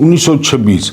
1926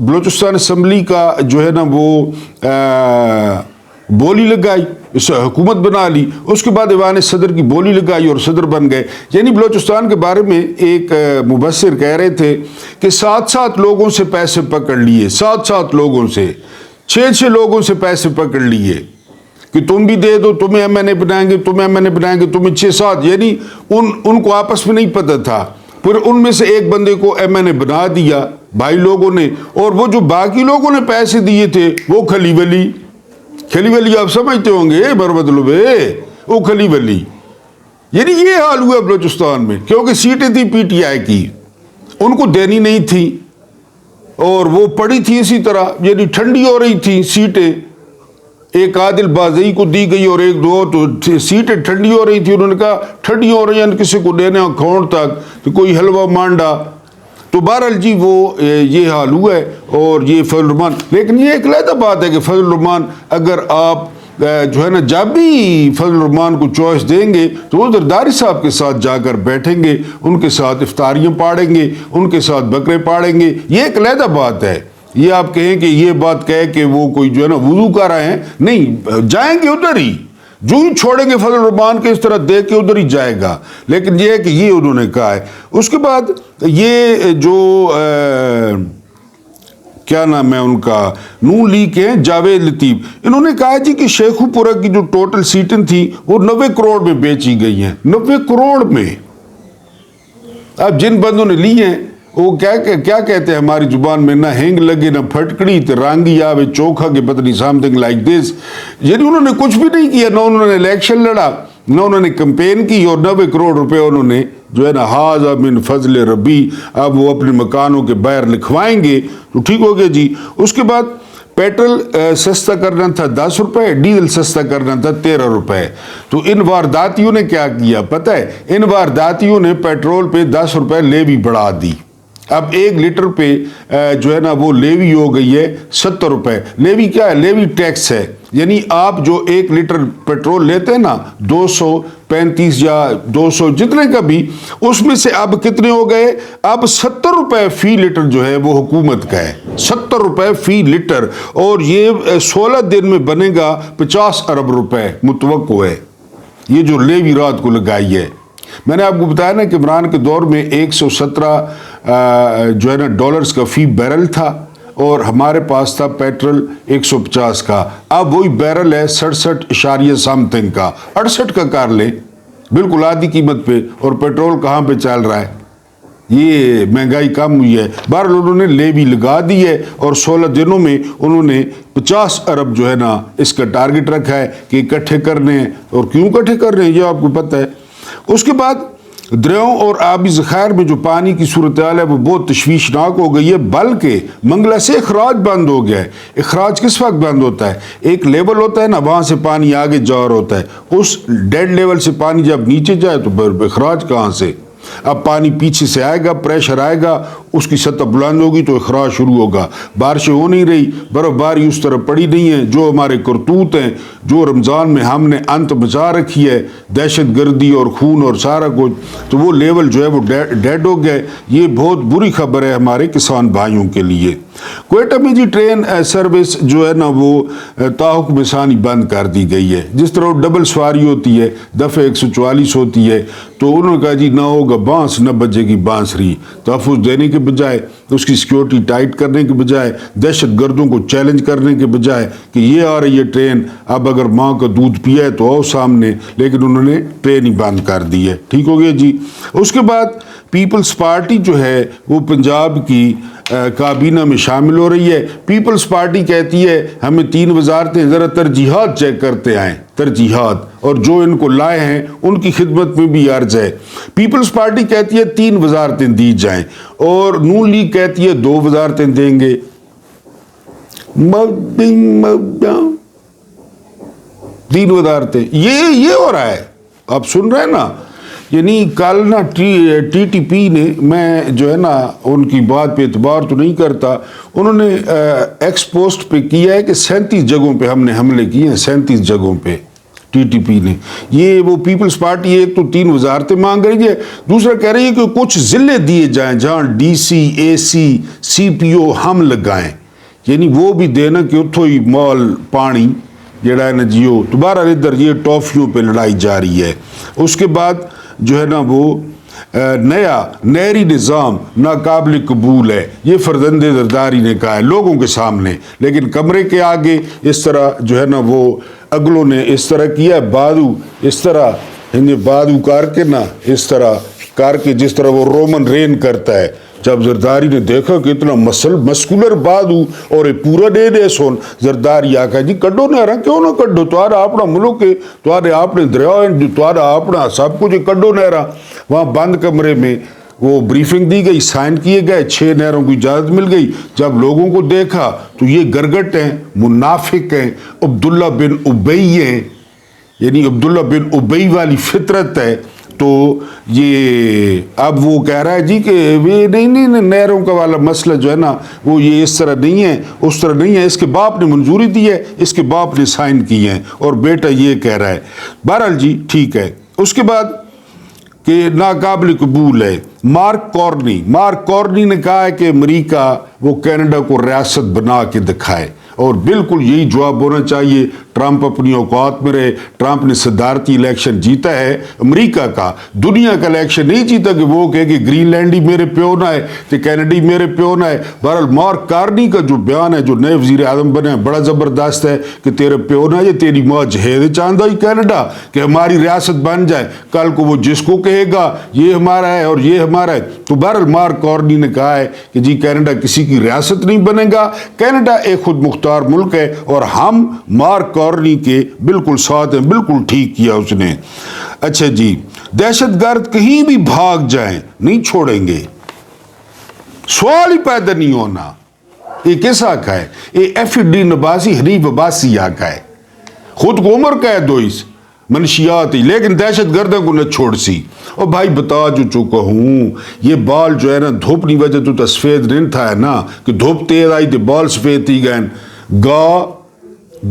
Balochistan assembly کا جو ہے نا وہ بولی لگائی، اس حکومت بنا لی، اس کے بعد ایوان صدر کی بولی لگائی اور صدر بن گئے۔ یعنی بلوچستان کے بارے میں ایک مبصر کہہ رہے تھے کہ 7 لوگوں سے پیسے پکڑ لیے، 7 لوگوں سے، 6 لوگوں سے پیسے پکڑ لیے کہ تم بھی دے دو، تمہیں ایم این اے بنائیں گے، تمہیں ایم این اے بنائیں گے، تمہیں 6-7، یعنی ان کو آپس میں نہیں پتہ تھا، پھر ان میں سے ایک بندے کو ایم این اے بنا دیا بھائی لوگوں نے، اور وہ جو باقی لوگوں نے پیسے دیے تھے وہ کھلی ولی آپ سمجھتے ہوں گے مطلب وہ کھلی ولی، یعنی یہ حال ہوا بلوچستان میں، کیونکہ سیٹیں تھی پی ٹی آئی کی، ان کو دینی نہیں تھی اور وہ پڑی تھی اسی طرح، یعنی ٹھنڈی ہو رہی تھی سیٹیں، ایک عادل بازئی کو دی گئی اور ایک دو تو سیٹیں ٹھنڈی ہو رہی تھی، انہوں نے کہا ٹھنڈی ہو رہی ہیں کسی کو دینے اکاؤنٹ تک، تو کوئی حلوہ مانڈا، تو بہرحال جی وہ یہ حال ہوا ہے۔ اور یہ فضل الرحمان، لیکن یہ ایک علیحدہ بات ہے کہ فضل الرحمان اگر آپ جو ہے نا جب بھی فضل الرحمان کو چوائس دیں گے تو وہ زرداری صاحب کے ساتھ جا کر بیٹھیں گے، ان کے ساتھ افطاریاں پاڑیں گے، ان کے ساتھ بکرے پاڑیں گے، یہ ایک علیحدہ بات ہے۔ یہ آپ کہیں کہ یہ بات کہے کہ وہ کوئی جو ہے نا وضو کر رہے ہیں، نہیں، جائیں گے ادھر ہی، جو ہی چھوڑیں گے فضل الرحمان کے اس طرح دیکھ کے ادھر ہی جائے گا، لیکن یہ ہے کہ یہ انہوں نے کہا ہے۔ اس کے بعد یہ جو کیا نام ہے ان کا، نون لیگ کے جاوید لطیف، انہوں نے کہا جی کہ شیخو پورہ کی جو ٹوٹل سیٹیں تھیں وہ 90 کروڑ میں بیچی گئی ہیں، 90 کروڑ میں۔ اب جن بندوں نے لی ہیں وہ کیا کہتے ہیں ہماری زبان میں، نہ ہینگ لگے نہ پھٹکڑی تے رانگی آوے چوکھا کے پتہ نہیں سامتھنگ لائک دس، یعنی انہوں نے کچھ بھی نہیں کیا، نہ انہوں نے الیکشن لڑا، نہ انہوں نے کمپین کی، اور 90 کروڑ روپے انہوں نے جو ہے نا ھذا من فضل ربی، اب وہ اپنے مکانوں کے باہر لکھوائیں گے تو ٹھیک ہو گیا جی۔ اس کے بعد پیٹرول سستا کرنا تھا 10 روپے، ڈیزل سستا کرنا تھا 13 روپے، تو ان وارداتیوں نے کیا کیا پتہ ہے، ان وارداتیوں نے پیٹرول پہ 10 روپے لیوی بڑھا دی، اب 1 لیٹر پہ جو ہے نا وہ لیوی ہو گئی ہے 70 روپے۔ لیوی کیا ہے؟ لیوی ٹیکس ہے، یعنی آپ جو 1 لیٹر پیٹرول لیتے ہیں نا 235 یا 200 جتنے کا بھی، اس میں سے اب کتنے ہو گئے، اب 70 روپے فی لیٹر جو ہے وہ حکومت کا ہے، 70 روپے فی لیٹر، اور یہ 16 دن میں بنے گا 50 ارب روپے متوقع ہے، یہ جو لیوی رات کو لگائی ہے۔ میں نے آپ کو بتایا نا کہ عمران کے دور میں 117 جو ہے نا ڈالرز کا فی بیرل تھا، اور ہمارے پاس تھا پیٹرول 150 کا، اب وہی بیرل ہے 67 سمتھنگ کا، 68 کا کر لیں بالکل آدھی قیمت پہ، اور پیٹرول کہاں پہ چل رہا ہے، یہ مہنگائی کم ہوئی ہے۔ بہرحال انہوں نے لیوی لگا دی ہے، اور 16 دنوں میں انہوں نے 50 ارب جو ہے نا اس کا ٹارگٹ رکھا ہے کہ اکٹھے کرنے ہیں، اور کیوں اکٹھے کر رہے ہیں یہ آپ کو پتہ ہے۔ اس کے بعد دریاؤں اور آبی ذخائر میں جو پانی کی صورتحال ہے وہ بہت تشویشناک ہو گئی ہے، بلکہ منگلہ سے اخراج بند ہو گیا ہے۔ اخراج کس وقت بند ہوتا ہے؟ ایک لیول ہوتا ہے نا، وہاں سے پانی آگے جا رہا ہوتا ہے، اس ڈیڈ لیول سے پانی جب نیچے جائے تو اخراج کہاں سے؟ اب پانی پیچھے سے آئے گا، پریشر آئے گا، اس کی سطح بلند ہوگی تو اخراج شروع ہوگا۔ بارشیں ہو نہیں رہی، برف باری اس طرح پڑی نہیں ہے، جو ہمارے کرتوت ہیں، جو رمضان میں ہم نے انت بچا رکھی ہے، دہشت گردی اور خون اور سارا کچھ، تو وہ لیول جو ہے وہ ڈیڈ ہو گئے۔ یہ بہت بری خبر ہے ہمارے کسان بھائیوں کے لیے۔ کوئٹہ میں جی ٹرین سروس جو ہے نا وہ تاحکم ثانی بند کر دی گئی ہے، جس طرح وہ ڈبل سواری ہوتی ہے، دفعہ 144 ہوتی ہے، تو انہوں نے کہا جی نہ ہوگا بانس نہ بجے گی بانسری، تحفظ دینے کے بجائے، اس کی سیکیورٹی ٹائٹ کرنے کے بجائے، دہشت گردوں کو چیلنج کرنے کے بجائے کہ یہ آ رہی ہے ٹرین، اب اگر ماں کا دودھ پیا ہے تو آؤ سامنے، لیکن انہوں نے ٹرین ہی بند کر دی ہے، ٹھیک ہو گیا جی۔ اس کے بعد پیپلز پارٹی جو ہے وہ پنجاب کی کابینہ میں شامل ہو رہی ہے۔ پیپلز پارٹی کہتی ہے ہمیں 3 وزارتیں ذرا ترجیحات چیک کرتے آئیں، ترجیحات، اور جو ان کو لائے ہیں ان کی خدمت میں بھی عرض ہے۔ پیپلز پارٹی کہتی ہے 3 وزارتیں دی جائیں، اور نون لیگ کہتی ہے 2 وزارتیں دیں گے۔ 3 وزارتیں، یہ ہو رہا ہے، آپ سن رہے ہیں نا، یعنی کل نا ٹی ٹی پی نے، میں جو ہے نا ان کی بات پہ اعتبار تو نہیں کرتا، انہوں نے ایکس پوسٹ پہ کیا ہے کہ 37 جگہوں پہ ہم نے حملے کیے ہیں، 37 جگہوں پہ ٹی ٹی پی نے۔ یہ وہ پیپلز پارٹی ایک تو 3 وزارتیں مانگ رہی ہے، دوسرا کہہ رہی ہے کہ کچھ ضلع دیے جائیں جہاں ڈی سی، اے سی، سی پی او ہم لگائیں، یعنی وہ بھی دینا کہ اتھو ہی مال پانی جڑا ہے نا جیو دوبارہ ادھر یہ ٹافیوں پہ لڑائی جاری ہے. اس کے بعد جو ہے نا وہ نیا نہری نظام ناقابل قبول ہے، یہ فرزند زرداری نے کہا ہے لوگوں کے سامنے، لیکن کمرے کے آگے اس طرح جو ہے نا وہ اگلوں نے اس طرح کیا ہے، بادو اس طرح بادو کر کے نا اس طرح کر کے جس طرح وہ رومن رین کرتا ہے. جب زرداری نے دیکھا کہ اتنا مسکولر بادو اور یہ پورا دے دے سون، زرداری آکھا جی کڈو نہ رہا، کیوں نہ کڈو، تمہارا اپنا ملک ہے، تمہارے اپنے دریا ہیں، تمہارا اپنا سب کچھ کڈو نہ رہا. وہاں بند کمرے میں وہ بریفنگ دی گئی، سائن کیے گئے، 6 نہروں کی اجازت مل گئی. جب لوگوں کو دیکھا تو یہ گرگٹ ہیں، منافق ہیں، عبداللہ بن ابی ہیں، یعنی عبداللہ بن ابی والی فطرت ہے. تو یہ اب وہ کہہ رہا ہے جی کہ نہیں نہروں کا والا مسئلہ جو ہے نا وہ یہ اس طرح نہیں ہے، اس طرح نہیں ہے، اس کے باپ نے منظوری دی ہے، اس کے باپ نے سائن کی ہیں اور بیٹا یہ کہہ رہا ہے. بہرحال جی ٹھیک ہے. اس کے بعد کہ ناقابل قبول ہے. مارک کورنی نے کہا ہے کہ امریکہ وہ کینیڈا کو ریاست بنا کے دکھائے، اور بالکل یہی جواب ہونا چاہیے. ٹرمپ اپنی اوقات میں رہے، ٹرمپ نے صدارتی الیکشن جیتا ہے امریکہ کا، دنیا کا الیکشن نہیں جیتا کہ وہ کہے کہ گرین لینڈ ہی میرے پیو نہ ہے تو کینیڈی میرے پیو نہ ہے. بہرحال مارک کارنی کا جو بیان ہے، جو نئے وزیر اعظم بنے ہیں، بڑا زبردست ہے کہ تیرے پیو نہ ہے، تیری ماں جہیز چاندہ ہی کینیڈا کہ ہماری ریاست بن جائے. کل کو وہ جس کو کہے گا یہ ہمارا ہے اور یہ ہمارا ہے. تو بہرحال مارک کارنی نے کہا ہے کہ جی کینیڈا کسی کی ریاست نہیں بنے گا، کینیڈا ایک خود مختار ملک ہے اور ہم مارک کارنی کے بالکل ساتھ ہیں. بالکل ٹھیک کیا اس نے. اچھا جی، دہشت گرد کہیں بھی بھاگ جائیں نہیں چھوڑیں گے، سوال ہی پیدا نہیں ہونا. یہ کس آقا ہے؟ یہ ایف ڈی نباسی حنیف عباسی آقا ہے، خود کو عمر قید دو اس منشیات ہی، لیکن دہشت گردوں کو نہ چھوڑ سی. اور بھائی بتا جو چکا ہوں، یہ بال جو ہے نا دھوپ نہیں وجہ تو سفید نہیں تھا ہے نا کہ دھوپ تیز آئی تھی بال سفید تھی گئے. گا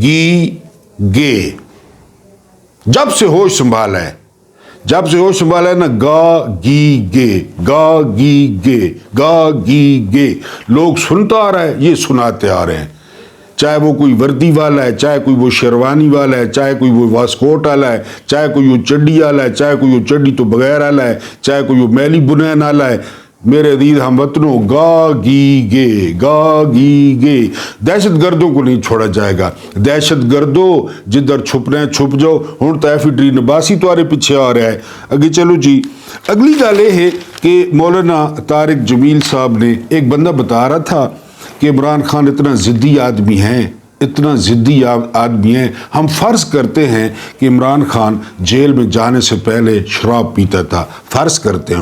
گی گے جب سے ہوش سنبھالا ہے، جب سے ہوش سنبھالا ہے نا، گا گی گے گا گی گے گا گی گے لوگ سنتا آ رہا ہے، یہ سناتے آ رہے ہیں. چاہے وہ کوئی وردی والا ہے، چاہے کوئی وہ شیروانی والا ہے، چاہے کوئی وہ واسکوٹ والا ہے، چاہے کوئی وہ چڈی والا ہے، چاہے کوئی وہ چڈی تو بغیر والا ہے، چاہے کوئی وہ میلی بنین والا ہے. میرے عزیز ہم وطنوں، گا گی گے گا گی گے. دہشت گردوں کو نہیں چھوڑا جائے گا. دہشت گردوں جدھر چھپنا ہے چھپ جاؤ. ہوں تو ایف ڈی نباسی تمہارے پیچھے آ رہا ہے. اگے چلو جی، اگلی گل یہ ہے کہ مولانا طارق جمیل صاحب نے ایک بندہ بتا رہا تھا کہ عمران خان اتنا ضدی آدمی ہیں، اتنا ضدی آدمی ہیں. ہم فرض کرتے ہیں کہ عمران خان جیل میں جانے سے پہلے شراب پیتا تھا. فرض کرتے ہیں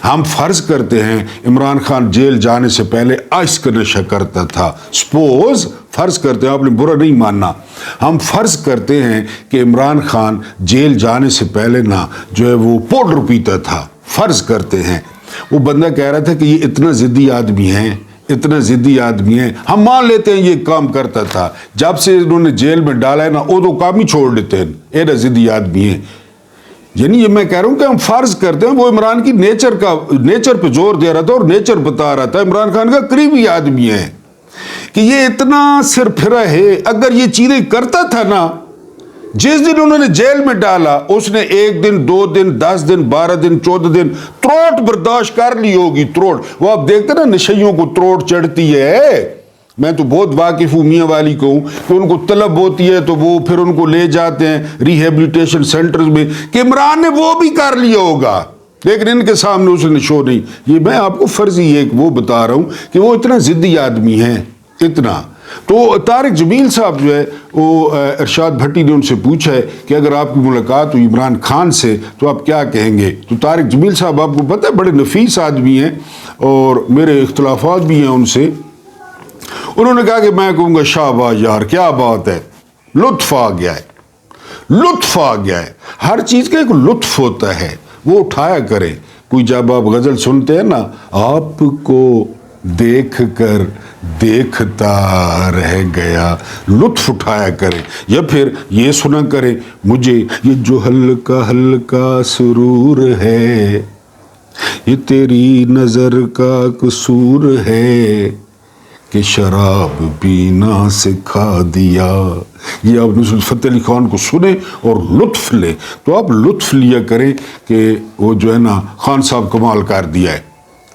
ہم فرض کرتے ہیں عمران خان جیل جانے سے پہلے آئس کا نشہ کرتا تھا. سپوز فرض کرتے ہیں، آپ نے برا نہیں ماننا، ہم فرض کرتے ہیں کہ عمران خان جیل جانے سے پہلے نا جو ہے وہ پاؤڈر پیتا تھا. فرض کرتے ہیں. وہ بندہ کہہ رہا تھا کہ یہ اتنا ضدی آدمی ہیں، اتنا ضدی آدمی ہیں، ہم مان لیتے ہیں یہ کام کرتا تھا. جب سے انہوں نے جیل میں ڈالا ہے نا وہ تو کام ہی چھوڑ دیتے ہیں، ایڈا ضدی آدمی ہیں. یعنی یہ میں کہہ رہا ہوں کہ ہم فرض کرتے ہیں وہ عمران کی نیچر پہ زور دے رہا تھا اور نیچر بتا رہا تھا عمران خان کا قریبی آدمی ہے کہ یہ اتنا سر پھرا ہے. اگر یہ چیزیں کرتا تھا نا، جس دن انہوں نے جیل میں ڈالا اس نے 1 دن 2 دن 10 دن 12 دن 14 دن تروٹ برداشت کر لی ہوگی. تروٹ وہ آپ دیکھتے نا نشیوں کو تروٹ چڑھتی ہے. میں تو بہت واقف ہوں میاں والی کو ہوں کہ ان کو طلب ہوتی ہے تو وہ پھر ان کو لے جاتے ہیں ریہیبلیٹیشن سینٹرز میں، کہ عمران نے وہ بھی کر لیا ہوگا لیکن ان کے سامنے اس نے شو نہیں. یہ میں آپ کو فرضی ایک وہ بتا رہا ہوں کہ وہ اتنا ضدی آدمی ہیں، اتنا. تو طارق جمیل صاحب جو ہے وہ ارشاد بھٹی نے ان سے پوچھا ہے کہ اگر آپ کی ملاقات ہوئی عمران خان سے تو آپ کیا کہیں گے. تو طارق جمیل صاحب آپ کو پتہ ہے بڑے نفیس آدمی ہیں اور میرے اختلافات بھی ہیں ان سے. انہوں نے کہا کہ میں کہوں گا شاباش یار کیا بات ہے، لطف آ گیا ہے، لطف آ گیا ہے. ہر چیز کا ایک لطف ہوتا ہے، وہ اٹھایا کریں. کوئی جب آپ غزل سنتے ہیں نا، آپ کو دیکھ کر دیکھتا رہ گیا، لطف اٹھایا کریں. یا پھر یہ سنا کریں، مجھے یہ جو ہلکا ہلکا سرور ہے یہ تیری نظر کا قصور ہے. کہ شراب پینا سکھا دیا. یہ آپ نصرت فتح علی خان کو سنیں اور لطف لیں تو آپ لطف لیا کریں کہ وہ جو ہے نا خان صاحب کمال کر دیا ہے،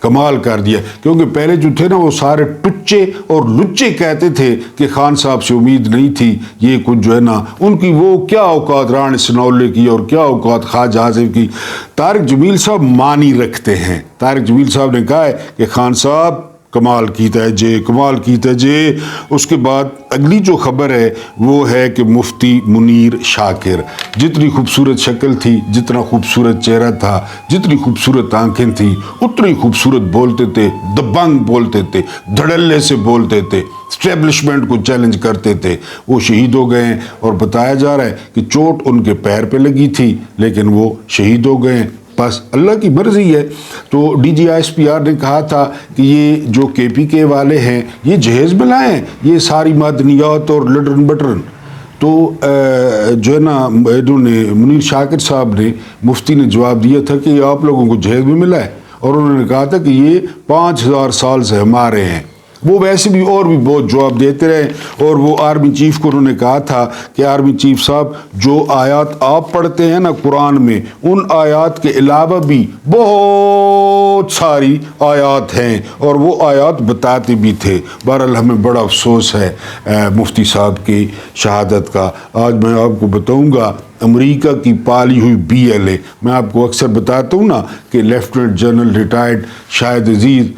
کمال کر دیا. کیونکہ پہلے جو تھے نا وہ سارے ٹچے اور لچے کہتے تھے کہ خان صاحب سے امید نہیں تھی، یہ کچھ جو ہے نا ان کی وہ کیا اوقات ران سنولے کی اور کیا اوقات خواجہ حاذف کی. طارق جمیل صاحب مانی رکھتے ہیں. طارق جمیل صاحب نے کہا ہے کہ خان صاحب کمال کیتا ہے جے، کمال کیتا ہے جے. اس کے بعد اگلی جو خبر ہے وہ ہے کہ مفتی منیر شاکر، جتنی خوبصورت شکل تھی، جتنا خوبصورت چہرہ تھا، جتنی خوبصورت آنکھیں تھیں، اتنی خوبصورت بولتے تھے، دبنگ بولتے تھے، دھڑلے سے بولتے تھے، اسٹیبلشمنٹ کو چیلنج کرتے تھے. وہ شہید ہو گئے ہیں اور بتایا جا رہا ہے کہ چوٹ ان کے پیر پہ لگی تھی لیکن وہ شہید ہو گئے ہیں. بس اللہ کی مرضی ہے. تو D G I S P R نے کہا تھا کہ یہ جو کے پی کے والے ہیں یہ جہیز میں لائیں یہ ساری معدنیات اور لٹرن بٹرن. تو جو ہے نا انہوں نے منیر شاکر صاحب نے، مفتی نے جواب دیا تھا کہ یہ آپ لوگوں کو جہیز میں ملا ہے، اور انہوں نے کہا تھا کہ یہ 5000 سال سے ہمارے ہیں. وہ ویسے بھی اور بھی بہت جواب دیتے رہے. اور وہ آرمی چیف کو انہوں نے کہا تھا کہ آرمی چیف صاحب جو آیات آپ پڑھتے ہیں نا قرآن میں، ان آیات کے علاوہ بھی بہت ساری آیات ہیں اور وہ آیات بتاتے بھی تھے. بہرحال ہمیں بڑا افسوس ہے مفتی صاحب کی شہادت کا. آج میں آپ کو بتاؤں گا امریکہ کی پالی ہوئی بی ایل اے، میں آپ کو اکثر بتاتا ہوں نا کہ lieutenant general retired Shahid Aziz,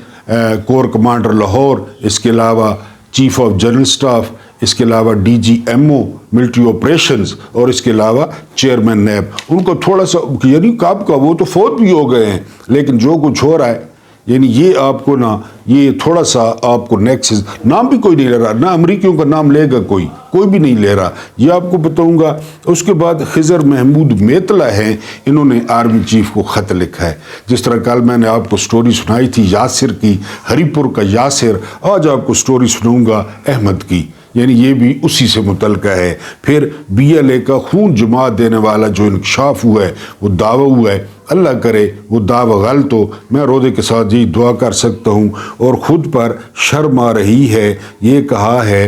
corps commander Lahore, اس کے علاوہ چیف آف جنرل سٹاف، اس کے علاوہ D G M O military operations, اور اس کے علاوہ چیئرمین نیب، ان کو تھوڑا سا یعنی کب کا وہ تو فوت بھی ہو گئے ہیں لیکن جو کچھ ہو رہا ہے یعنی یہ آپ کو نا یہ تھوڑا سا آپ کو نیکسس نام بھی کوئی نہیں لے رہا، نہ امریکیوں کا نام لے گا کوئی بھی نہیں لے رہا، یہ آپ کو بتاؤں گا. اس کے بعد خضر محمود میتلا ہیں، انہوں نے آرمی چیف کو خط لکھا ہے. جس طرح کل میں نے آپ کو سٹوری سنائی تھی یاسر کی، ہری پور کا یاسر، آج آپ کو سٹوری سناؤں گا احمد کی، یعنی یہ بھی اسی سے متعلقہ ہے. پھر بی ایل اے کا خون جما دینے والا جو انکشاف ہوا ہے، وہ دعویٰ ہوا ہے، اللہ کرے وہ دعویٰ غلط ہو. میں روزے کے ساتھ یہی دعا کر سکتا ہوں. اور خود پر شرم آ رہی ہے، یہ کہا ہے،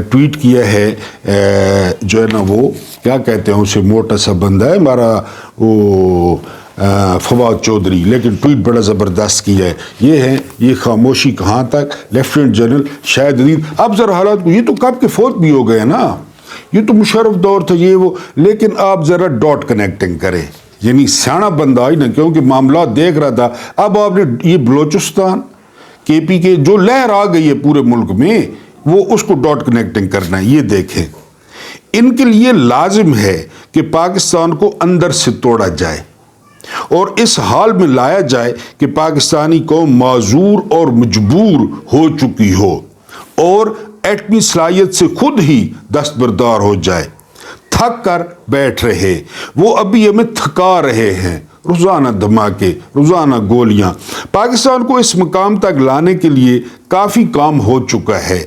ٹویٹ کیا ہے جو ہے نا وہ کیا کہتے ہیں اسے، موٹا سا بندہ ہے ہمارا وہ فواد چودھری، لیکن ٹویٹ بڑا زبردست کیا ہے. یہ ہے یہ خاموشی کہاں تک، لیفٹیننٹ جنرل شاہد عزیز. اب ذرا حالات کو، یہ تو کب کے فوت بھی ہو گئے نا، یہ تو مشرف دور تھا یہ وہ، لیکن آپ ذرا ڈاٹ کنیکٹنگ کریں، یعنی سیاڑا بندہ ہی نا، کیونکہ معاملات دیکھ رہا تھا. اب آپ نے یہ بلوچستان کے پی کے جو لہر آ گئی ہے پورے ملک میں، وہ اس کو ڈاٹ کنیکٹنگ کرنا ہے. یہ دیکھیں، ان کے لیے لازم ہے کہ پاکستان کو اندر سے توڑا جائے اور اس حال میں لایا جائے کہ پاکستانی قوم معذور اور مجبور ہو چکی ہو اور ایٹمی صلاحیت سے خود ہی دستبردار ہو جائے. تھک کر بیٹھ رہے، وہ ابھی ہمیں تھکا رہے ہیں، روزانہ دھماکے، روزانہ گولیاں. پاکستان کو اس مقام تک لانے کے لیے کافی کام ہو چکا ہے،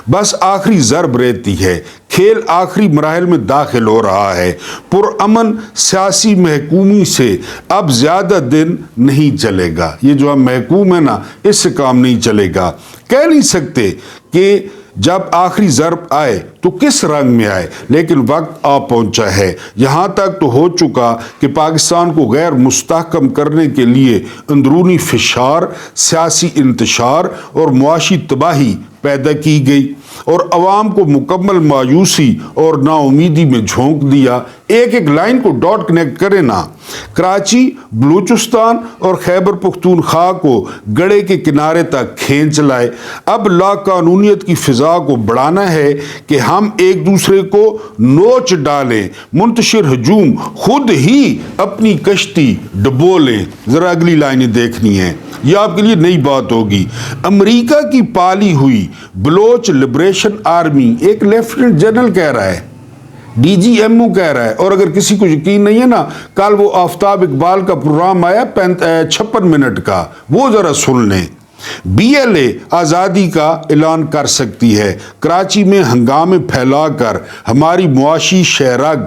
بس آخری ضرب رہتی ہے. کھیل آخری مراحل میں داخل ہو رہا ہے. پرامن سیاسی محکومی سے اب زیادہ دن نہیں چلے گا. یہ جو ہم محکوم ہے نا، اس سے کام نہیں چلے گا. کہہ نہیں سکتے کہ جب آخری ضرب آئے تو کس رنگ میں آئے، لیکن وقت آ پہنچا ہے. یہاں تک تو ہو چکا کہ پاکستان کو غیر مستحکم کرنے کے لیے اندرونی فشار، سیاسی انتشار اور معاشی تباہی پیدا کی گئی اور عوام کو مکمل مایوسی اور نا امیدی میں جھونک دیا. ایک ایک لائن کو ڈاٹ کنیکٹ کرے نا. کراچی، بلوچستان اور خیبر پختونخوا کو گڑھے کے کنارے تک کھینچ لائے. اب لا قانونیت کی فضا کو بڑھانا ہے کہ ہم ایک دوسرے کو نوچ ڈالیں، منتشر ہجوم خود ہی اپنی کشتی ڈبو لیں. ذرا اگلی لائنیں دیکھنی ہیں، یہ آپ کے لیے نئی بات ہوگی. امریکہ کی پالی ہوئی بلوچ لبریشن آرمی، ایک لیفٹیننٹ جنرل کہہ رہا ہے، ڈی جی ایم او کہہ رہا ہے. اور اگر کسی کو یقین نہیں ہے نا، کل وہ آفتاب اقبال کا پروگرام آیا 56 منٹ کا، وہ ذرا سن لیں. بی ایل اے آزادی کا اعلان کر سکتی ہے. کراچی میں ہنگامے پھیلا کر ہماری معاشی شہرگ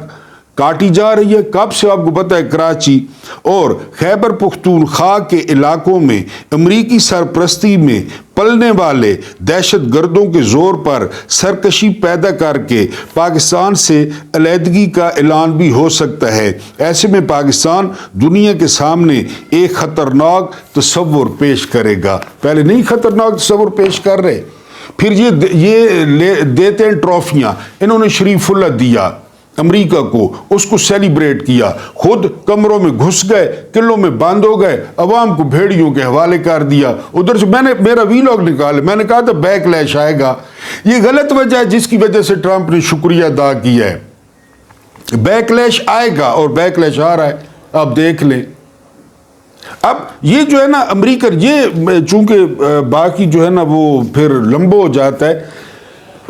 کاٹی جا رہی ہے. کب سے آپ کو پتہ ہے کراچی اور خیبر پختونخوا کے علاقوں میں امریکی سرپرستی میں پلنے والے دہشت گردوں کے زور پر سرکشی پیدا کر کے پاکستان سے علیحدگی کا اعلان بھی ہو سکتا ہے. ایسے میں پاکستان دنیا کے سامنے ایک خطرناک تصور پیش کرے گا. پہلے نہیں خطرناک تصور پیش کر رہے, پھر یہ دیتے ہیں ٹرافیاں. انہوں نے شریف اللہ دیا امریکہ کو, اس کو سیلیبریٹ کیا, خود کمروں میں گھس گئے, قلعوں میں بند ہو گئے, عوام کو بھیڑیوں کے حوالے کر دیا. ادھر سے میں نے میرا ویلاگ نکالا, میں نے کہا تھا بیک لیش آئے گا. یہ غلط وجہ ہے جس کی وجہ سے ٹرمپ نے شکریہ ادا کیا ہے. بیک لیش آئے گا اور بیک لیش آ رہا ہے, آپ دیکھ لیں. اب یہ جو ہے نا امریکہ, یہ چونکہ باقی جو ہے نا وہ پھر لمبا ہو جاتا ہے.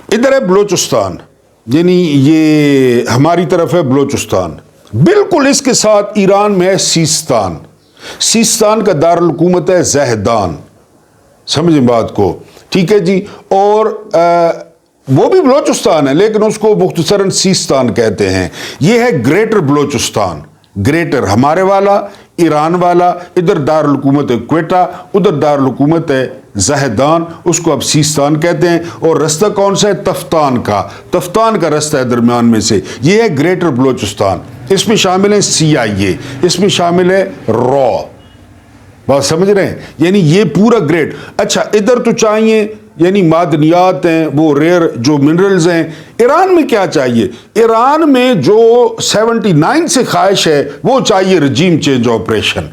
ادھر ہے بلوچستان, یعنی یہ ہماری طرف ہے بلوچستان, بالکل اس کے ساتھ ایران میں ہے سیستان. سیستان کا دارالحکومت ہے زہدان, سمجھیں بات کو, ٹھیک ہے جی. اور وہ بھی بلوچستان ہے لیکن اس کو مختصراً سیستان کہتے ہیں. یہ ہے گریٹر بلوچستان. گریٹر ہمارے والا, ایران والا, ادھر دارالحکومت ہے کوئٹہ, ادھر دارالحکومت ہے زہدان, اس کو اب سیستان کہتے ہیں. اور رستہ کون سا ہے؟ تفتان کا. تفتان کا رستہ ہے درمیان میں سے. یہ ہے گریٹر بلوچستان. اس میں شامل ہے CIA, اس میں شامل ہے را. بات سمجھ رہے ہیں؟ یعنی یہ پورا گریٹ. اچھا ادھر تو چاہیے یعنی معدنیات ہیں, وہ ریئر جو منرلز ہیں. ایران میں کیا چاہیے؟ ایران میں جو 79 سے خواہش ہے وہ چاہیے رجیم چینج آپریشن.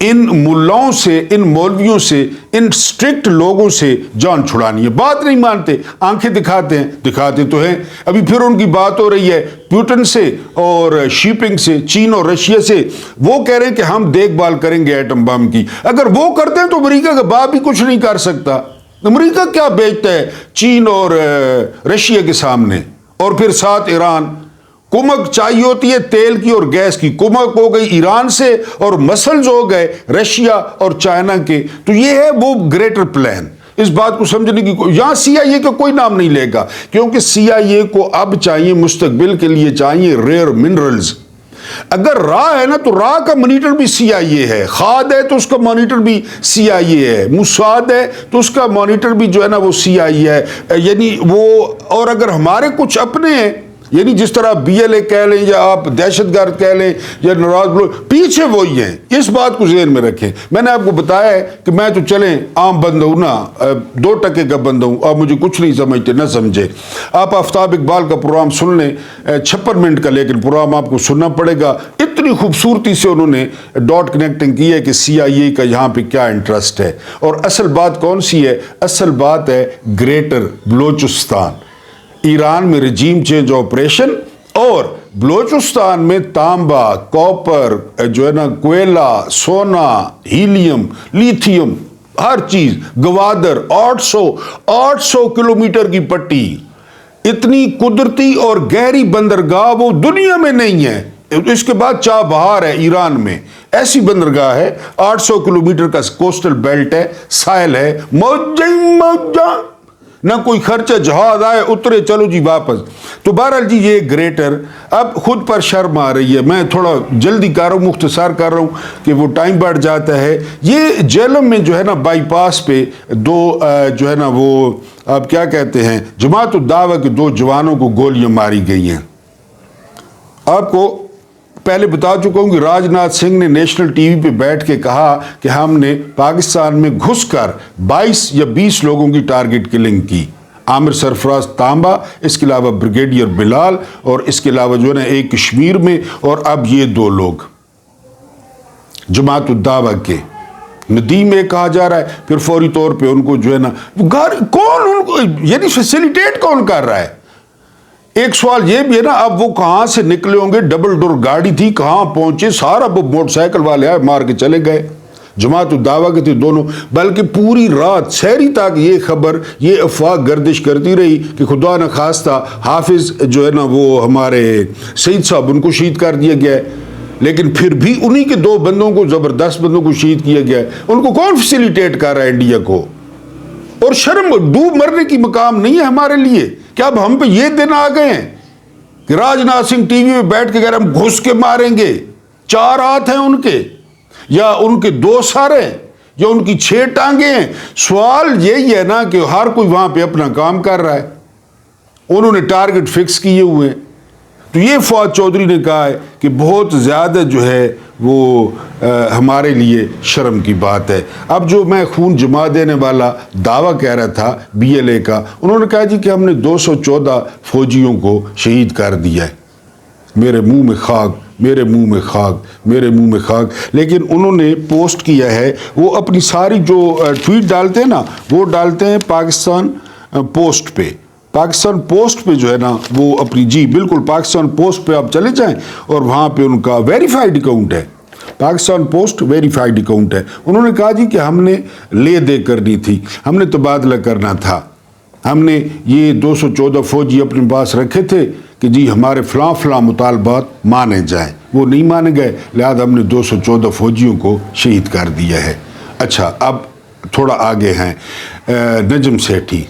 ان ملاؤں سے, ان مولویوں سے, ان سٹرکٹ لوگوں سے جان چھڑانی ہے. بات نہیں مانتے, آنکھیں دکھاتے ہیں, دکھاتے تو ہیں. ابھی پھر ان کی بات ہو رہی ہے پیوٹن سے اور شیپنگ سے, چین اور رشیا سے. وہ کہہ رہے ہیں کہ ہم دیکھ بھال کریں گے ایٹم بم کی. اگر وہ کرتے ہیں تو امریکہ کا باپ بھی کچھ نہیں کر سکتا. امریکہ کیا بیچتا ہے چین اور رشیا کے سامنے؟ اور پھر ساتھ ایران. کمک چاہیے ہوتی ہے تیل کی اور گیس کی, کمک ہو گئی ایران سے اور مسلز ہو گئے رشیا اور چائنا کے. تو یہ ہے وہ گریٹر پلان. اس بات کو سمجھنے کی یہاں CIA کا کوئی نام نہیں لے گا, کیونکہ CIA کو اب چاہیے, مستقبل کے لیے چاہیے ریئر منرلز. اگر را ہے نا تو را کا مانیٹر بھی CIA ہے, خاد ہے تو اس کا مانیٹر بھی CIA ہے, موساد ہے تو اس کا مانیٹر بھی جو ہے نا وہ CIA ہے. یعنی وہ, اور اگر ہمارے کچھ اپنے ہیں, یعنی جس طرح BLA کہہ لیں یا آپ دہشت گرد کہہ لیں یا نراز پیچھے وہی ہیں. اس بات کو ذہن میں رکھیں. میں نے آپ کو بتایا ہے کہ میں تو چلیں عام بندہ ہوں نا, 2% کا بندہ ہوں, آپ مجھے کچھ نہیں سمجھتے, نہ سمجھے. آپ آفتاب اقبال کا پروگرام سن لیں, 56 منٹ کا, لیکن پروگرام آپ کو سننا پڑے گا. اتنی خوبصورتی سے انہوں نے ڈاٹ کنیکٹنگ کی ہے کہ CIA کا یہاں پہ کیا انٹرسٹ ہے. اور اصل بات کون سی ہے؟ اصل بات ہے گریٹر بلوچستان. ایران میں رجیم چینج آپریشن, اور بلوچستان میں تانبا, کاپر, جو ہے نا کوئلہ, سونا, ہیلیم, لیتھیم, ہر چیز, گوادر, 800 کلومیٹر کی پٹی. اتنی قدرتی اور گہری بندرگاہ وہ دنیا میں نہیں ہے. اس کے بعد چاہ بہار ہے ایران میں, ایسی بندرگاہ ہے. 800 کلومیٹر کا کوسٹل بیلٹ ہے, ساحل ہے, موجہ, نہ کوئی خرچہ, جہاز آئے اترے چلو جی واپس. تو بہرحال جی یہ گریٹر. اب خود پر شرم آ رہی ہے, میں تھوڑا جلدی کر رہا ہوں, مختصر کر رہا ہوں کہ وہ ٹائم بڑھ جاتا ہے. یہ جیلم میں جو ہے نا بائی پاس پہ دو جو ہے نا وہ آپ کیا کہتے ہیں جماعت الدعوہ کے 2 جوانوں کو گولیاں ماری گئی ہیں. آپ کو پہلے بتا چکا ہوں کہ راج ناتھ سنگھ نے نیشنل ٹی وی پہ بیٹھ کے کہا کہ ہم نے پاکستان میں گھس کر 22 یا 20 لوگوں کی ٹارگٹ کلنگ کی. عامر سرفراز تانبا, اس کے علاوہ بریگیڈیئر بلال, اور اس کے علاوہ جو ہے نا ایک کشمیر میں, اور اب یہ 2 لوگ جماعت الدعوہ کے. ندیم ایک کہا جا رہا ہے, پھر فوری طور پہ ان کو جو ہے نا کون ان کو یعنی فیسیلیٹیٹ کون کر رہا ہے. ایک سوال یہ بھی ہے نا, اب وہ کہاں سے نکلے ہوں گے؟ ڈبل ڈور گاڑی تھی, کہاں پہنچے؟ سارا وہ موٹر سائیکل والے آئے مار کے چلے گئے. جماعت الدعوہ کے تھے دونوں, بلکہ پوری رات سحری تک یہ خبر, یہ افواہ گردش کرتی رہی کہ خدا نہ خواستہ حافظ جو ہے نا وہ ہمارے سعید صاحب, ان کو شہید کر دیا گیا ہے. لیکن پھر بھی انہی کے 2 بندوں کو, زبردست بندوں کو شہید کیا گیا ہے. ان کو کون فیسیلیٹیٹ کر رہا ہے انڈیا کو؟ اور شرم ڈوب مرنے کی مقام نہیں ہے ہمارے لیے کہ اب ہم پہ یہ دن آ گئے ہیں. کہ راجناتھ سنگھ ٹی وی میں بیٹھ کے کہہ رہے ہم گھس کے ماریں گے، 4 ہاتھ ہیں ان کے، یا ان کے 2 سر ہیں، یا ان کی 6 ٹانگیں ہیں؟ سوال یہی ہے نا کہ ہر کوئی وہاں پہ اپنا کام کر رہا ہے، انہوں نے ٹارگٹ فکس کیے ہوئے ہیں۔ تو یہ فواد چودھری نے کہا ہے کہ بہت زیادہ جو ہے وہ ہمارے لیے شرم کی بات ہے۔ اب جو میں خون جما دینے والا دعویٰ کہہ رہا تھا BLA کا، انہوں نے کہا جی کہ ہم نے 214 فوجیوں کو شہید کر دیا ہے۔ میرے منہ میں خاک، میرے منہ میں خاک، میرے منہ میں خاک۔ لیکن انہوں نے پوسٹ کیا ہے، وہ اپنی ساری جو ٹویٹ ڈالتے ہیں نا، وہ ڈالتے ہیں پاکستان پوسٹ پہ۔ پاکستان پوسٹ پہ جو ہے نا وہ اپنی، جی بالکل، پاکستان پوسٹ پہ آپ چلے جائیں اور وہاں پہ ان کا ویریفائڈ اکاؤنٹ ہے، پاکستان پوسٹ ویریفائڈ اکاؤنٹ ہے۔ انہوں نے کہا جی کہ ہم نے لے دے کرنی تھی، ہم نے تبادلہ کرنا تھا، ہم نے یہ 214 فوجی اپنے پاس رکھے تھے کہ جی ہمارے فلاں فلاں مطالبات مانے جائیں، وہ نہیں مانے گئے، لہذا ہم نے 214 فوجیوں کو شہید کر دیا ہے۔ اچھا، اب تھوڑا آگے ہیں نجم سیٹھی۔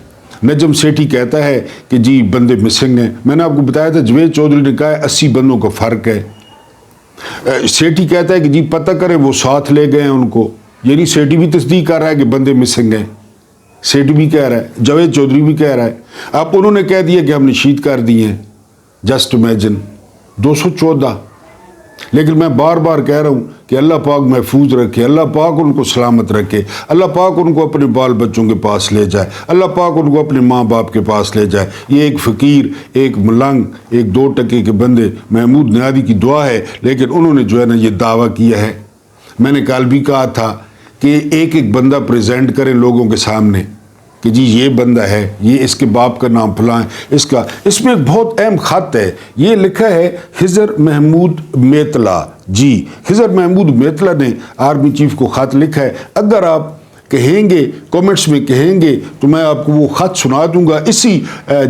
نجم سیٹھی کہتا ہے کہ جی بندے مسنگ ہیں۔ میں نے آپ کو بتایا تھا جوید چودھری نے کہا ہے 80 بندوں کا فرق ہے۔ سیٹھی کہتا ہے کہ جی پتہ کریں وہ ساتھ لے گئے ہیں ان کو، یعنی سیٹھی بھی تصدیق کر رہا ہے کہ بندے مسنگ ہیں، سیٹھی بھی کہہ رہا ہے، جوید چودھری بھی کہہ رہا ہے۔ اب انہوں نے کہہ دیا کہ ہم نے شہید کر دیے ہیں۔ Just imagine 214۔ لیکن میں بار بار کہہ رہا ہوں کہ اللہ پاک محفوظ رکھے، اللہ پاک ان کو سلامت رکھے، اللہ پاک ان کو اپنے بال بچوں کے پاس لے جائے، اللہ پاک ان کو اپنے ماں باپ کے پاس لے جائے۔ یہ ایک فقیر، ایک ملنگ، ایک 2 ٹکے کے بندے محمود نیادی کی دعا ہے، لیکن انہوں نے جو ہے نا یہ دعویٰ کیا ہے۔ میں نے کل بھی کہا تھا کہ ایک ایک بندہ پریزنٹ کریں لوگوں کے سامنے کہ جی یہ بندہ ہے، یہ اس کے باپ کا نام فلاں ہے، اس میں ایک بہت اہم خط ہے، یہ لکھا ہے خضر محمود میتلا۔ جی خضر محمود میتلا نے آرمی چیف کو خط لکھا ہے۔ اگر آپ کہیں گے، کومنٹس میں کہیں گے تو میں آپ کو وہ خط سنا دوں گا، اسی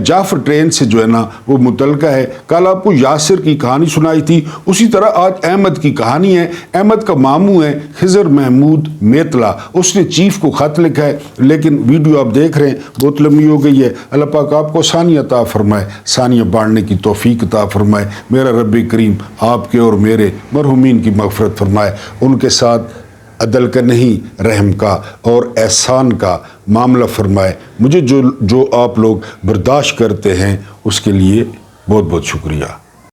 جعفر ٹرین سے جو ہے نا وہ متعلقہ ہے۔ کل آپ کو یاسر کی کہانی سنائی تھی، اسی طرح آج احمد کی کہانی ہے۔ احمد کا ماموں ہے خضر محمود میتلا، اس نے چیف کو خط لکھا ہے، لیکن ویڈیو آپ دیکھ رہے ہیں بہت لمبی ہو گئی ہے۔ اللہ پاک آپ کو ثانیہ عطا فرمائے، ثانیہ بانٹنے کی توفیق عطا فرمائے۔ میرا رب کریم آپ کے اور میرے مرحومین کی مغفرت فرمائے، ان کے ساتھ عدل کا نہیں رحم کا اور احسان کا معاملہ فرمائے۔ مجھے جو آپ لوگ برداشت کرتے ہیں اس کے لیے بہت بہت شکریہ۔